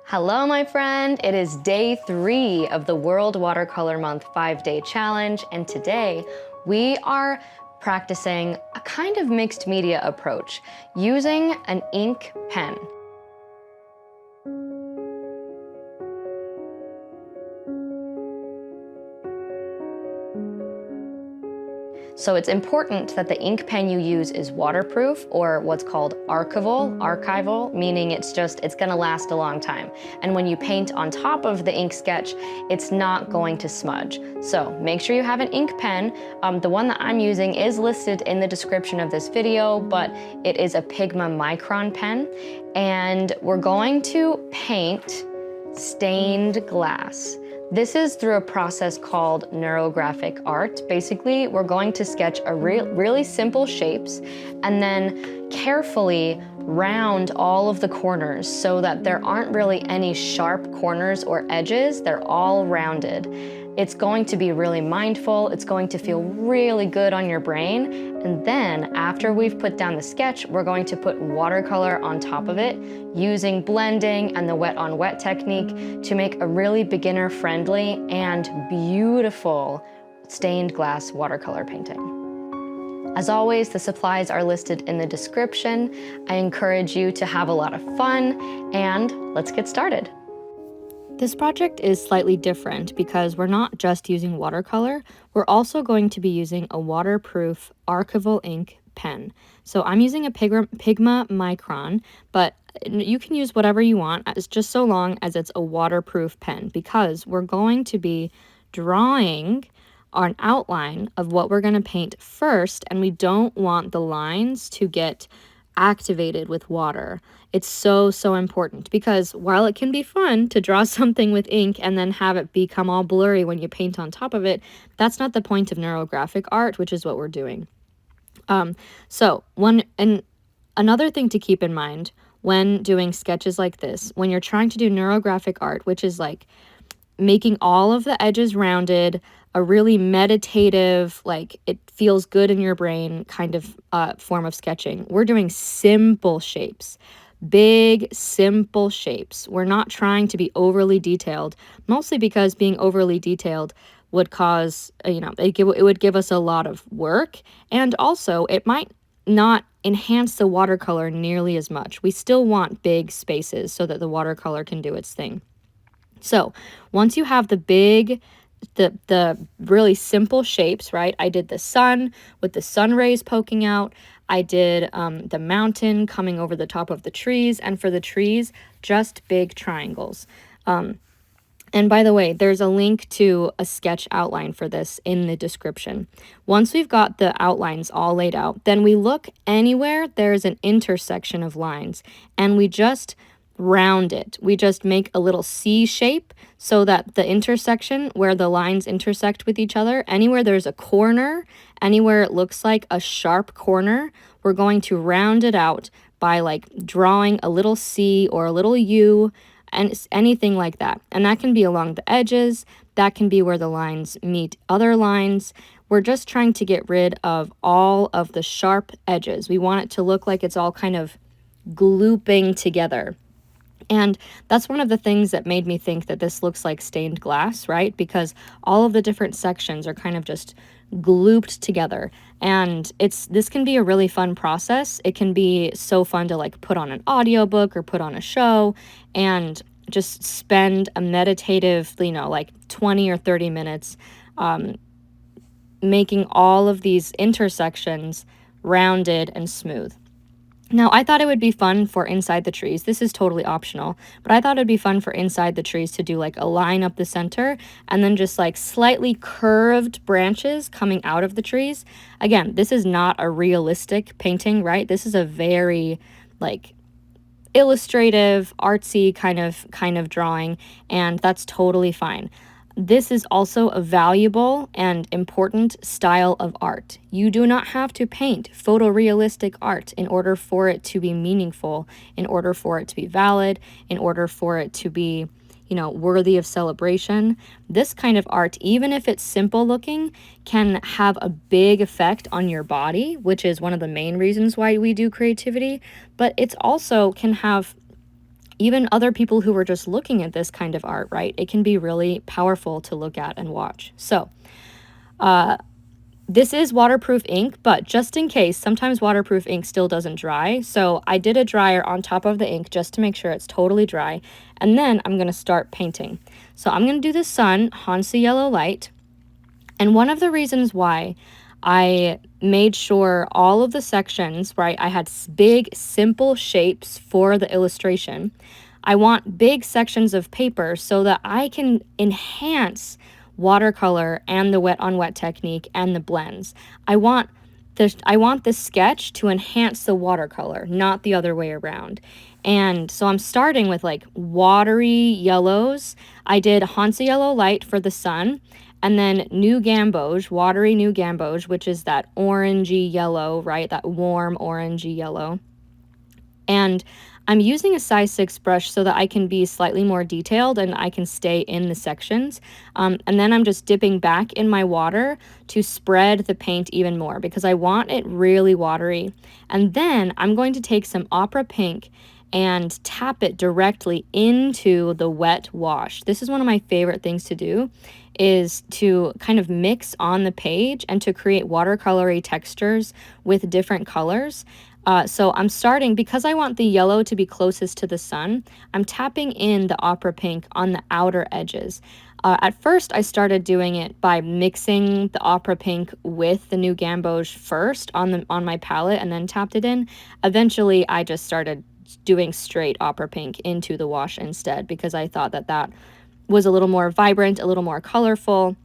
Hello, my friend. It is day 3 of the World Watercolor Month 5-day challenge, and today we are practicing a kind of mixed media approach using an ink pen. So it's important that the ink pen you use is waterproof, or what's called archival, meaning it's gonna last a long time. And when you paint on top of the ink sketch, it's not going to smudge. So make sure you have an ink pen. The one that I'm using is listed in the description of this video, but it is a Pigma Micron pen. And we're going to paint stained glass. This is through a process called neurographic art. Basically, we're going to sketch really simple shapes and then carefully round all of the corners so that there aren't really any sharp corners or edges. They're all rounded. It's going to be really mindful. It's going to feel really good on your brain. And then after we've put down the sketch, we're going to put watercolor on top of it using blending and the wet on wet technique to make a really beginner friendly and beautiful stained glass watercolor painting. As always, the supplies are listed in the description. I encourage you to have a lot of fun, and let's get started. This project is slightly different because we're not just using watercolor, we're also going to be using a waterproof archival ink pen. So I'm using a Pigma Micron, but you can use whatever you want, it's just so long as it's a waterproof pen, because we're going to be drawing an outline of what we're going to paint first, and we don't want the lines to get activated with water. It's so important, because while it can be fun to draw something with ink and then have it become all blurry when you paint on top of it, that's not the point of neurographic art, which is what we're doing. Another thing to keep in mind when doing sketches like this, when you're trying to do neurographic art, which is like making all of the edges rounded, a really meditative, like it feels good in your brain kind of form of sketching. We're doing simple shapes, big, simple shapes. We're not trying to be overly detailed, mostly because being overly detailed would cause, it would give us a lot of work, and also it might not enhance the watercolor nearly as much. We still want big spaces so that the watercolor can do its thing. So once you have the really simple shapes, right? I did the sun with the sun rays poking out. I did the mountain coming over the top of the trees. And for the trees, just big triangles. And by the way, there's a link to a sketch outline for this in the description. Once we've got the outlines all laid out, then we look anywhere there's an intersection of lines, and we just round it. We just make a little C shape so that the intersection where the lines intersect with each other, anywhere there's a corner, anywhere it looks like a sharp corner, we're going to round it out by like drawing a little C or a little U and anything like that. And that can be along the edges, that can be where the lines meet other lines. We're just trying to get rid of all of the sharp edges. We want it to look like it's all kind of glooping together. And that's one of the things that made me think that this looks like stained glass, right? Because all of the different sections are kind of just glooped together. And this can be a really fun process. It can be so fun to like put on an audiobook or put on a show and just spend a meditative, like 20 or 30 minutes making all of these intersections rounded and smooth. Now, I thought it would be fun for inside the trees. This is totally optional, but I thought it'd be fun for inside the trees to do like a line up the center and then just like slightly curved branches coming out of the trees. Again, this is not a realistic painting, right? This is a very like illustrative, artsy kind of drawing, and that's totally fine. This is also a valuable and important style of art. You do not have to paint photorealistic art in order for it to be meaningful, in order for it to be valid, in order for it to be, worthy of celebration. This kind of art, even if it's simple looking, can have a big effect on your body, which is one of the main reasons why we do creativity, but it's also can have even other people who were just looking at this kind of art, right? It can be really powerful to look at and watch. So this is waterproof ink, but just in case, sometimes waterproof ink still doesn't dry. So I did a dryer on top of the ink just to make sure it's totally dry. And then I'm going to start painting. So I'm going to do the sun, Hansa Yellow Light. And one of the reasons why I made sure all of the sections, right, I had big, simple shapes for the illustration. I want big sections of paper so that I can enhance watercolor and the wet on wet technique and the blends. I want the sketch to enhance the watercolor, not the other way around. And so I'm starting with like watery yellows. I did Hansa Yellow Light for the sun, and then New Gamboge, watery New Gamboge, which is that orangey yellow, right? That warm orangey yellow. And I'm using a size 6 brush so that I can be slightly more detailed and I can stay in the sections. And then I'm just dipping back in my water to spread the paint even more because I want it really watery. And then I'm going to take some Opera Pink and tap it directly into the wet wash. This is one of my favorite things to do, is to kind of mix on the page and to create watercolory textures with different colors. So I'm starting, because I want the yellow to be closest to the sun, I'm tapping in the Opera Pink on the outer edges. At first, I started doing it by mixing the Opera Pink with the New Gamboge first on my palette and then tapped it in. Eventually, I just started doing straight Opera Pink into the wash instead because I thought that was a little more vibrant, a little more colorful.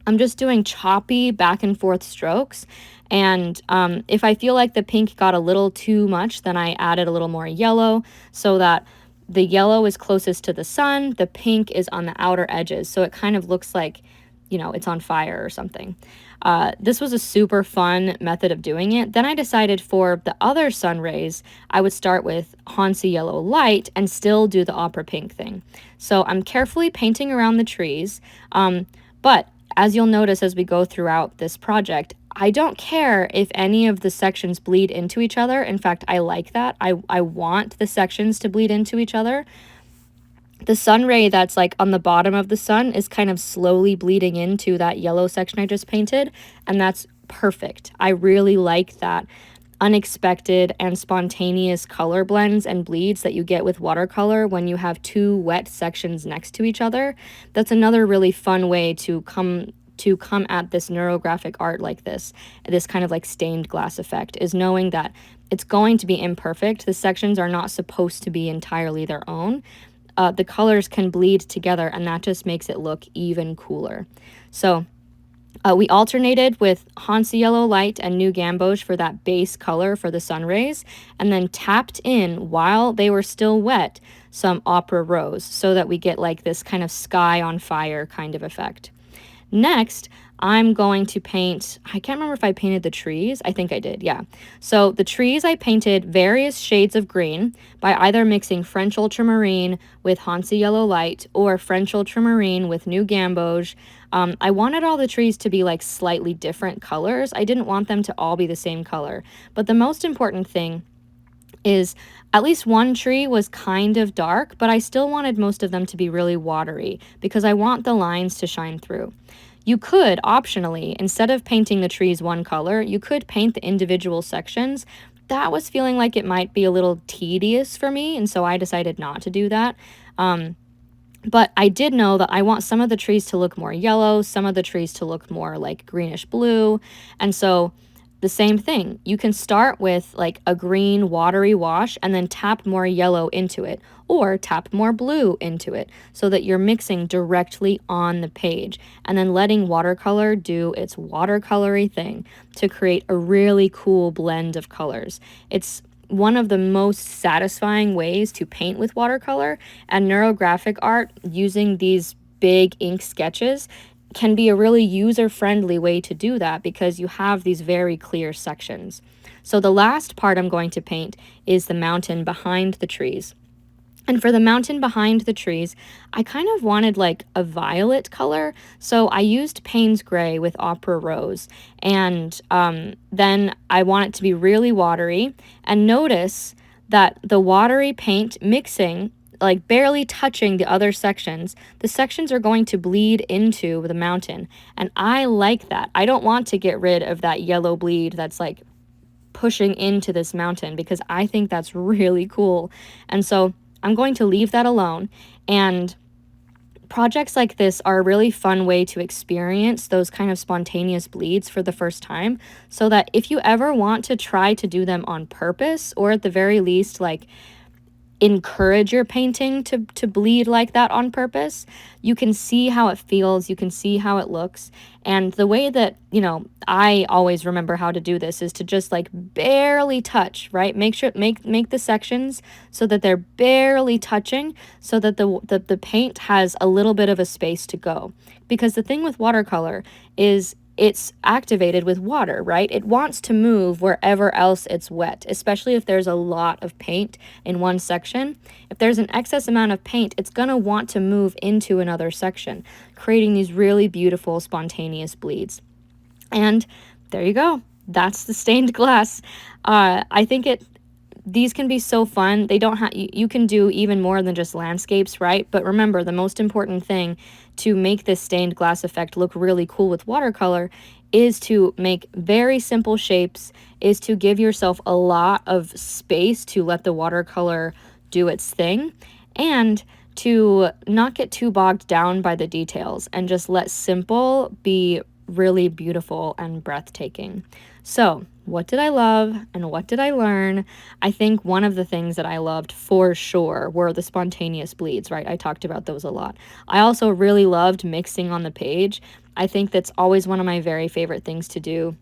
I'm just doing choppy back and forth strokes. And if I feel like the pink got a little too much, then I added a little more yellow so that the yellow is closest to the sun, the pink is on the outer edges. So it kind of looks like, you know, it's on fire or something. This was a super fun method of doing it. Then I decided for the other sun rays, I would start with Hansa Yellow Light and still do the Opera Pink thing. So I'm carefully painting around the trees, but as you'll notice as we go throughout this project, I don't care if any of the sections bleed into each other. In fact, I like that. I want the sections to bleed into each other. The sun ray that's like on the bottom of the sun is kind of slowly bleeding into that yellow section I just painted, and that's perfect. I really like that unexpected and spontaneous color blends and bleeds that you get with watercolor when you have two wet sections next to each other. That's another really fun way to come at this neurographic art like this kind of like stained glass effect, is knowing that it's going to be imperfect. The sections are not supposed to be entirely their own. The colors can bleed together, and that just makes it look even cooler. So we alternated with Hansa Yellow Light and New Gamboge for that base color for the sun rays, and then tapped in, while they were still wet, some Opera Rose so that we get like this kind of sky on fire kind of effect. Next, I'm going to paint, I can't remember if I painted the trees. I think I did, yeah. So the trees, I painted various shades of green by either mixing French Ultramarine with Hansa Yellow Light or French Ultramarine with New Gamboge. I wanted all the trees to be like slightly different colors. I didn't want them to all be the same color. But the most important thing is at least one tree was kind of dark, but I still wanted most of them to be really watery because I want the lines to shine through. You could, optionally, instead of painting the trees one color, you could paint the individual sections. That was feeling like it might be a little tedious for me, and so I decided not to do that. But I did know that I want some of the trees to look more yellow, some of the trees to look more like greenish blue, and so the same thing. You can start with like a green watery wash and then tap more yellow into it, or tap more blue into it so that you're mixing directly on the page and then letting watercolor do its watercolory thing to create a really cool blend of colors. It's one of the most satisfying ways to paint with watercolor, and neurographic art using these big ink sketches can be a really user-friendly way to do that because you have these very clear sections. So the last part I'm going to paint is the mountain behind the trees. And for the mountain behind the trees, I kind of wanted like a violet color, so I used Payne's Gray with Opera Rose. And then I want it to be really watery. And notice that the watery paint mixing like barely touching the other sections, the sections are going to bleed into the mountain. And I like that. I don't want to get rid of that yellow bleed that's like pushing into this mountain, because I think that's really cool. And so I'm going to leave that alone. And projects like this are a really fun way to experience those kind of spontaneous bleeds for the first time, so that if you ever want to try to do them on purpose, or at the very least, like, encourage your painting to bleed like that on purpose, you can see how it feels, you can see how it looks. And the way that, I always remember how to do this is to just like barely touch, right? Make the sections so that they're barely touching, so that the paint has a little bit of a space to go. Because the thing with watercolor is it's activated with water, right? It wants to move wherever else it's wet, especially if there's a lot of paint in one section. If there's an excess amount of paint, it's going to want to move into another section, creating these really beautiful spontaneous bleeds. And there you go. That's the stained glass. I think these can be so fun. They don't have, you can do even more than just landscapes, right? But remember, the most important thing to make this stained glass effect look really cool with watercolor is to make very simple shapes, is to give yourself a lot of space to let the watercolor do its thing, and to not get too bogged down by the details, and just let simple be really beautiful and breathtaking. So, what did I love and what did I learn? I think one of the things that I loved for sure were the spontaneous bleeds, right? I talked about those a lot. I also really loved mixing on the page. I think that's always one of my very favorite things to do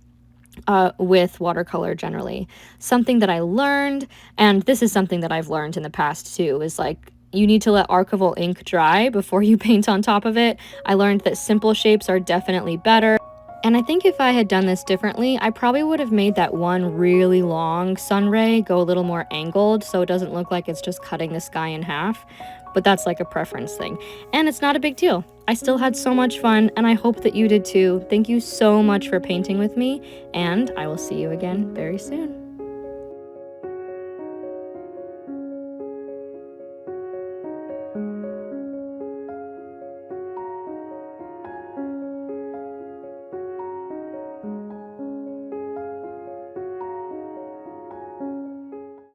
with watercolor generally. Something that I learned, and this is something that I've learned in the past too, is like, you need to let archival ink dry before you paint on top of it. I learned that simple shapes are definitely better. And I think if I had done this differently, I probably would have made that one really long sun ray go a little more angled, so it doesn't look like it's just cutting the sky in half. But that's like a preference thing. And it's not a big deal. I still had so much fun, and I hope that you did too. Thank you so much for painting with me, and I will see you again very soon.